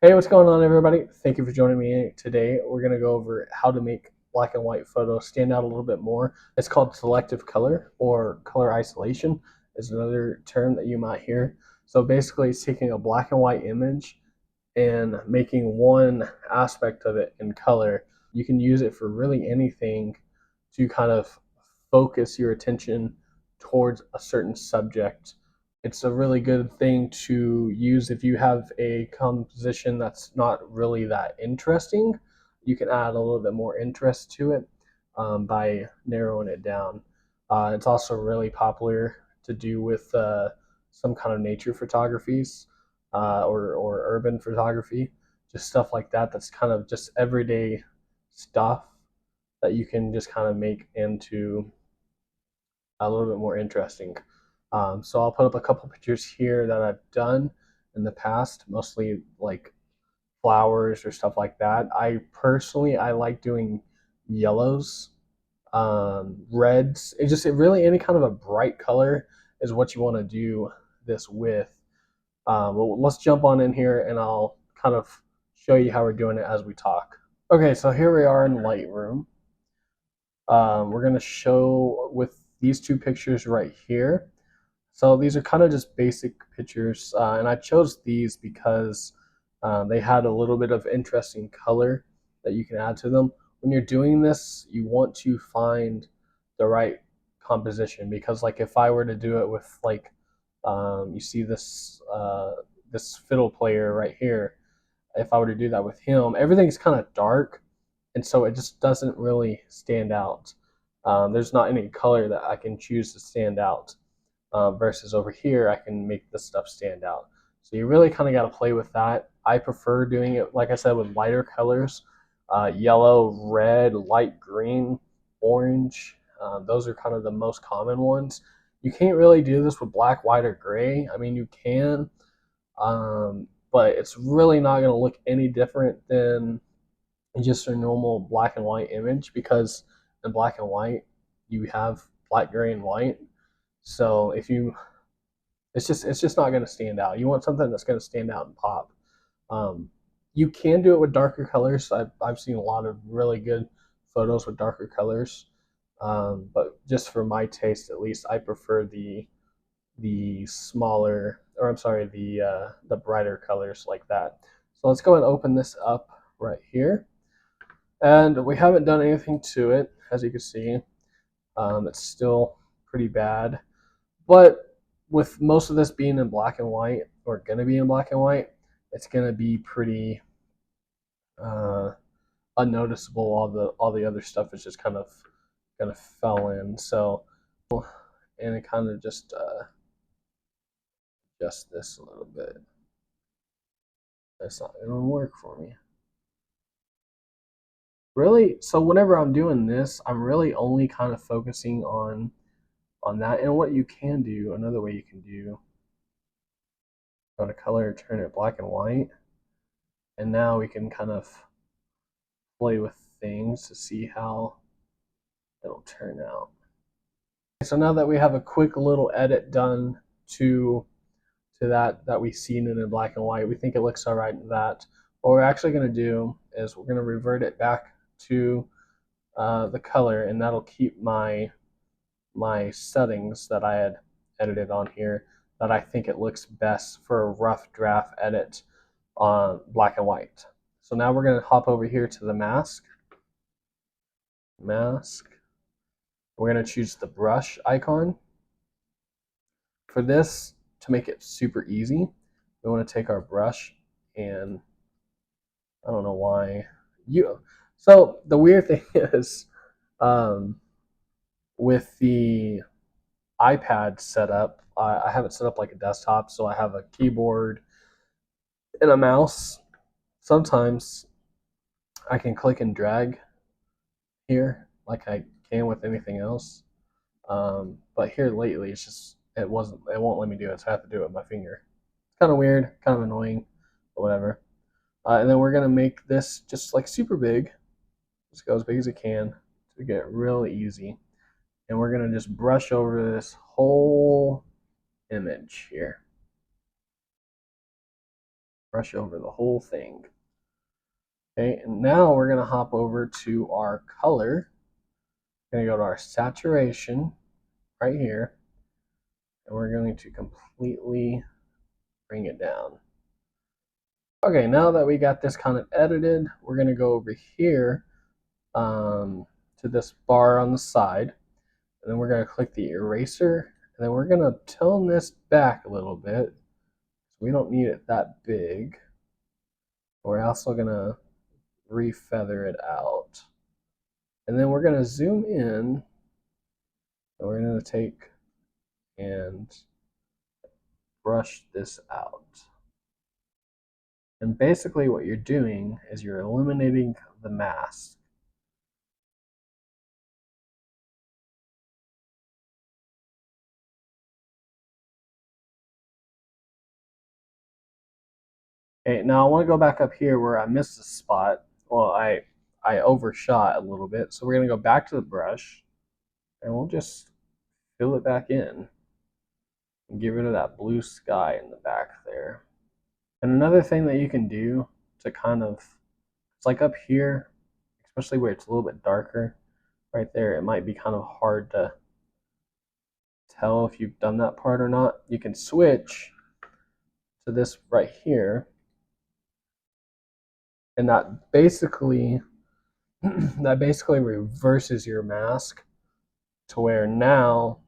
Hey, what's going on, everybody? Thank you for joining me today. We're going to go over how to make black and white photos stand out a little bit more. It's called selective color, or color isolation is another term that you might hear. So basically, it's taking a black and white image and making one aspect of it in color. You can use it for really anything to kind of focus your attention towards a certain subject. It's a really good thing to use if you have a composition that's not really that interesting. You can add a little bit more interest to it by narrowing it down. It's also really popular to do with some kind of nature photographies or urban photography, just stuff like that. That's kind of just everyday stuff that you can just kind of make into a little bit more interesting. So I'll put up a couple pictures here that I've done in the past, mostly like flowers or stuff like that. I like doing yellows, reds. It really any kind of a bright color is what you want to do this with. Well, let's jump on in here and I'll kind of show you how we're doing it as we talk. Okay, so here we are in Lightroom. We're going to show with these two pictures right here. So these are kind of just basic pictures, and I chose these because they had a little bit of interesting color that you can add to them. When you're doing this, you want to find the right composition, because like if I were to do it with like you see this fiddle player right here, if I were to do that with him, everything's kind of dark, and so it just doesn't really stand out. There's not any color that I can choose to stand out. Versus over here, I can make this stuff stand out. So you really kind of got to play with that. I prefer doing it, like I said, with lighter colors, yellow, red, light green, orange. Those are kind of the most common ones. You can't really do this with black, white, or gray. I mean, you can, but it's really not going to look any different than just a normal black and white image, because in black and white, you have black, gray, and white. So if you, it's just not going to stand out. You want something that's going to stand out and pop. Um, you can do it with darker colors. I've seen a lot of really good photos with darker colors, but just for my taste, at least, I prefer the smaller, or I'm sorry, the brighter colors like that. So let's go and open this up right here, and we haven't done anything to it, as you can see. It's still pretty bad. But with most of this being in black and white, or going to be in black and white, it's going to be pretty uh, unnoticeable. All the other stuff is just kind of fell in. So, and it kind of just adjust this a little bit. That's not going to work for me. Really, so whenever I'm doing this, I'm really only kind of focusing on that. And what you can do, another way you can do, go to color, turn it black and white, and now we can kind of play with things to see how it'll turn out. So now that we have a quick little edit done to that we've seen it in black and white, we think it looks all right in that. What we're actually going to do is we're going to revert it back to the color, and that'll keep my settings that I had edited on here, that I think it looks best for a rough draft edit on black and white. So now we're going to hop over here to the mask. We're going to choose the brush icon. For this, to make it super easy, we want to take our brush, and I don't know why so the weird thing is, with the iPad setup, I have it set up like a desktop, so I have a keyboard and a mouse. Sometimes I can click and drag here like I can with anything else, but here lately it won't let me do it, so I have to do it with my finger. It's kind of weird, kind of annoying, but whatever. And then we're gonna make this just like super big. Just go as big as it can to get it really easy. And we're gonna just brush over this whole image here. brush over the whole thing. Okay, and now we're gonna hop over to our color. We're gonna go to our saturation right here, and we're going to completely bring it down. Okay, now that we got this kind of edited, we're gonna go over here to this bar on the side, and then we're gonna click the eraser, and then we're gonna tone this back a little bit. We don't need it that big. We're also gonna refeather it out. And then we're gonna zoom in, and we're gonna take and brush this out. And basically what you're doing is you're eliminating the mask. Okay, now I want to go back up here where I missed a spot. Well, I overshot a little bit, so we're gonna go back to the brush, and we'll just fill it back in and get rid of that blue sky in the back there. And another thing that you can do to kind of, it's like up here, especially where it's a little bit darker, right there, it might be kind of hard to tell if you've done that part or not. You can switch to this right here, and that basically reverses your mask to where now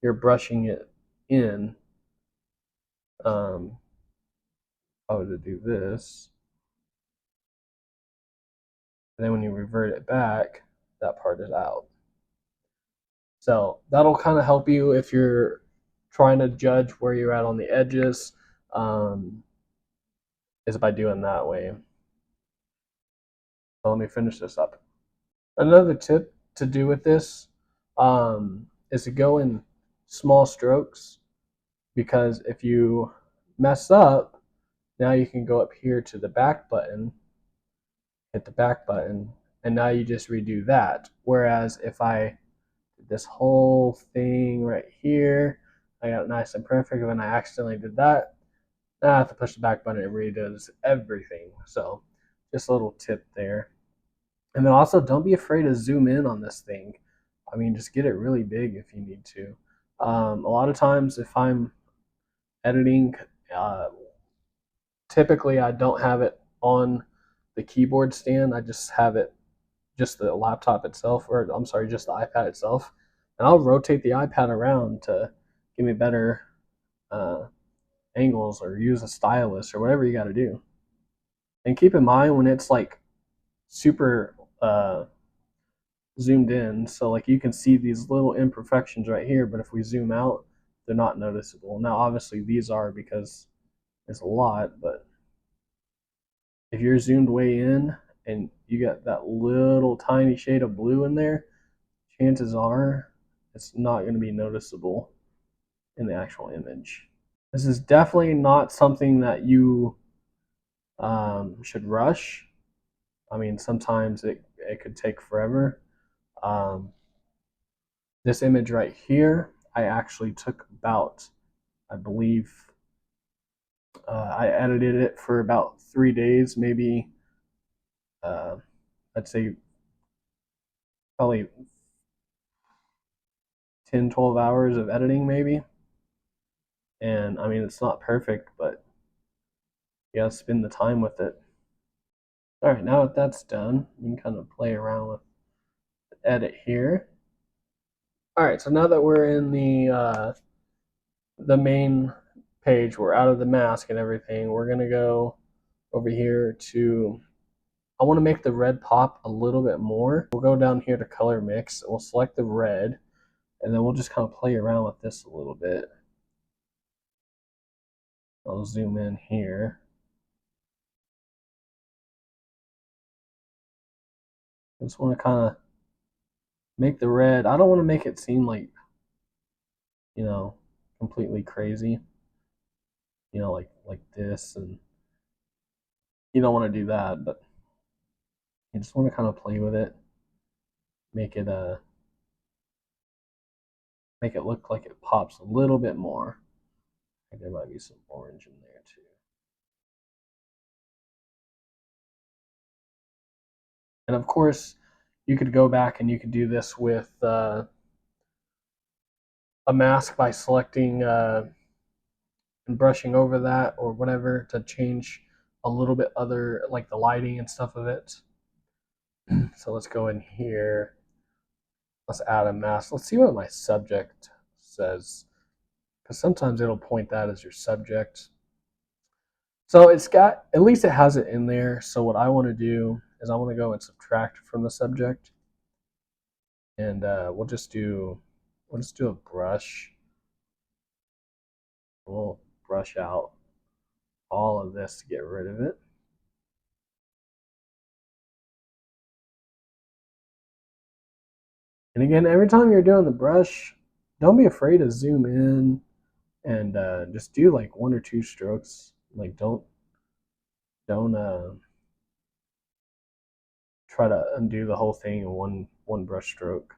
you're brushing it in. I would do this, and then when you revert it back, that part is out. So that'll kind of help you if you're trying to judge where you're at on the edges, is by doing that way. So let me finish this up. Another tip to do with this is to go in small strokes, because if you mess up, now you can go up here to the back button, hit the back button, and now you just redo that. Whereas if I did this whole thing right here, I got it nice and perfect, and I accidentally did that, now I have to push the back button and it redoes everything. So just a little tip there. And then also, don't be afraid to zoom in on this thing. I mean, just get it really big if you need to. A lot of times, if I'm editing, uh, typically I don't have it on the keyboard stand. I just have it, just the laptop itself, or I'm sorry, just the iPad itself. And I'll rotate the iPad around to give me better uh, angles, or use a stylus, or whatever you got to do. And keep in mind when it's like super zoomed in, so like you can see these little imperfections right here, but if we zoom out, they're not noticeable. Now obviously these are, because it's a lot, but if you're zoomed way in and you got that little tiny shade of blue in there, chances are it's not going to be noticeable in the actual image. This is definitely not something that you should rush. I mean, sometimes it could take forever. This image right here, I actually took about, I believe, I edited it for about 3 days, maybe, I'd say probably 10, 12 hours of editing maybe. And I mean, it's not perfect, but you gotta spend the time with it. All right, now that that's done, you can kind of play around with the edit here. All right, so now that we're in the main page, we're out of the mask and everything, we're gonna go over here to, I want to make the red pop a little bit more. We'll go down here to color mix, we'll select the red, and then we'll just kind of play around with this a little bit. I'll zoom in here. I just want to kind of make the red, I don't want to make it seem like, you know, completely crazy, you know, like this, and you don't want to do that, but you just want to kind of play with it, make it make it look like it pops a little bit more. I think there might be some orange in there too. And of course, you could go back and you could do this with a mask by selecting and brushing over that or whatever to change a little bit other, like the lighting and stuff of it. So let's go in here. Let's add a mask. Let's see what my subject says, because sometimes it'll point that as your subject. So it's got, at least it has it in there. So what I want to do is I want to go and subtract from the subject, and we'll just do a brush. We'll brush out all of this to get rid of it. And again, every time you're doing the brush, don't be afraid to zoom in and just do like 1 or 2 strokes. Like don't try to undo the whole thing in one brush stroke.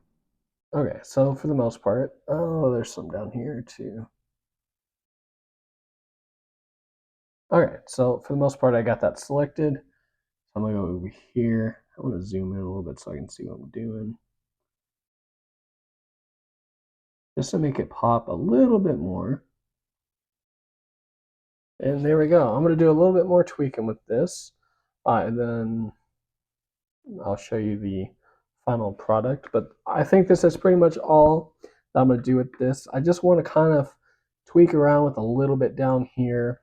Okay, so for the most part, oh, there's some down here too. Okay, so for the most part, I got that selected. So I'm gonna go over here. I'm gonna zoom in a little bit so I can see what I'm doing, just to make it pop a little bit more. And there we go. I'm gonna do a little bit more tweaking with this, and then I'll show you the final product. But I think this is pretty much all that I'm gonna do with this. I just want to kind of tweak around with a little bit down here,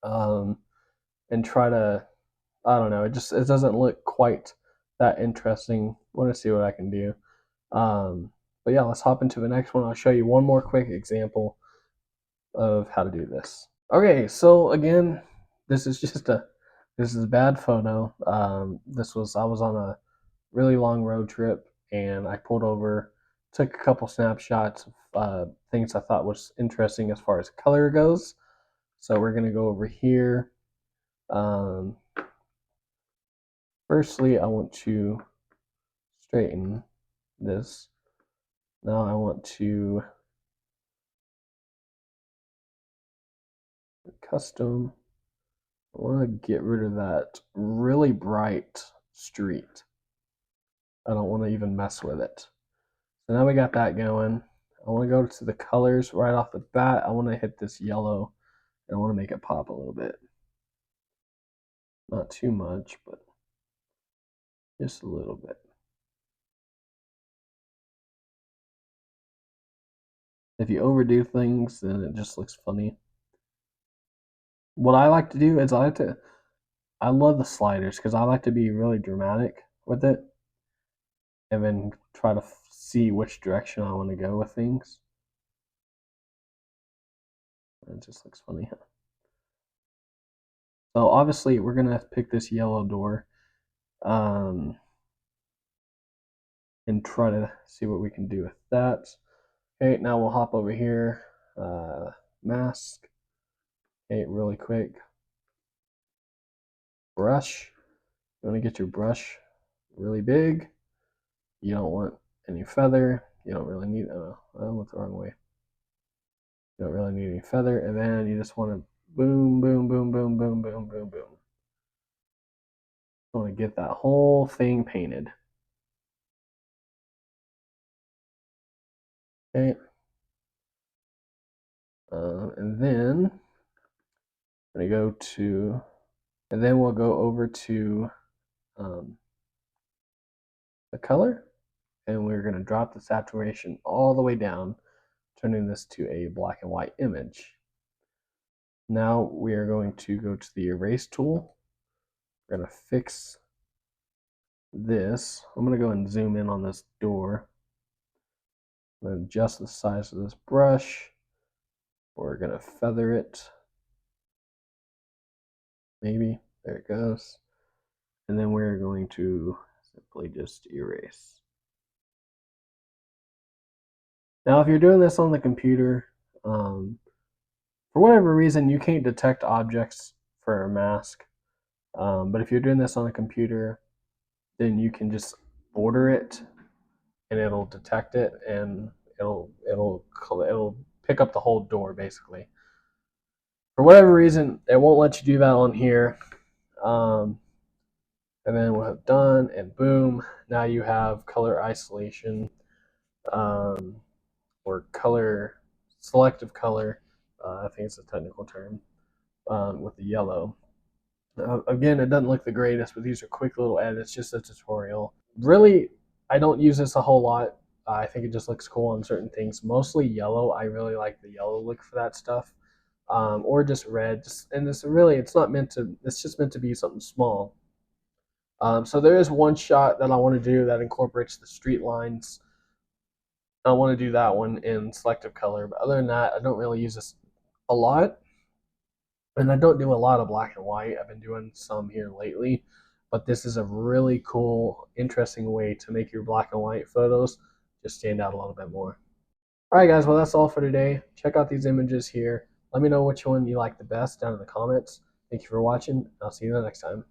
and try to, I don't know, it doesn't look quite that interesting. I want to see what I can do. But yeah, let's hop into the next one. I'll show you one more quick example of how to do this. Okay, so again, this is just a bad photo. I was on a really long road trip, and I pulled over, took a couple snapshots of things I thought was interesting as far as color goes. So we're gonna go over here. Um, Firstly, I want to straighten this. Now I want to custom. I want to get rid of that really bright street. I don't want to even mess with it. So now we got that going. I want to go to the colors right off the bat. I want to hit this yellow, and I want to make it pop a little bit. Not too much, but just a little bit. If you overdo things, then it just looks funny. What I like to do is I love the sliders because I like to be really dramatic with it, and then try to see which direction I want to go with things. It just looks funny. So obviously we're gonna pick this yellow door, and try to see what we can do with that. Okay, now we'll hop over here, mask. Okay, really quick. Brush. You want to get your brush really big. You don't want any feather. You don't really need. I went the wrong way. You don't really need any feather, and then you just want to boom, boom, boom, boom, boom, boom, boom, boom. You want to get that whole thing painted. Okay. And then I'm gonna go to, and then we'll go over to the color, and we're gonna drop the saturation all the way down, turning this to a black and white image. Now we are going to go to the erase tool. We're gonna fix this. I'm gonna go and zoom in on this door. I'm gonna adjust the size of this brush. We're gonna feather it. Maybe, there it goes. And then we're going to simply just erase. Now, if you're doing this on the computer, for whatever reason, you can't detect objects for a mask. But if you're doing this on a computer, then you can just border it, and it'll detect it, and it'll pick up the whole door basically. For whatever reason, it won't let you do that on here. Um, And then we'll have done, and boom, now you have color isolation, um, or color, selective color, I think it's a technical term, with the yellow. Again, it doesn't look the greatest, but these are quick little edits, just a tutorial. Really, I don't use this a whole lot. I think it just looks cool on certain things. Mostly yellow. I really like the yellow look for that stuff, or just red. And it's really, it's not meant to. It's just meant to be something small. So there is one shot that I want to do that incorporates the street lines. I want to do that one in selective color, but other than that, I don't really use this a lot. And I don't do a lot of black and white. I've been doing some here lately, but this is a really cool, interesting way to make your black and white photos just stand out a little bit more. All right, guys, well, that's all for today. Check out these images here. Let me know which one you like the best down in the comments. Thank you for watching. I'll see you the next time.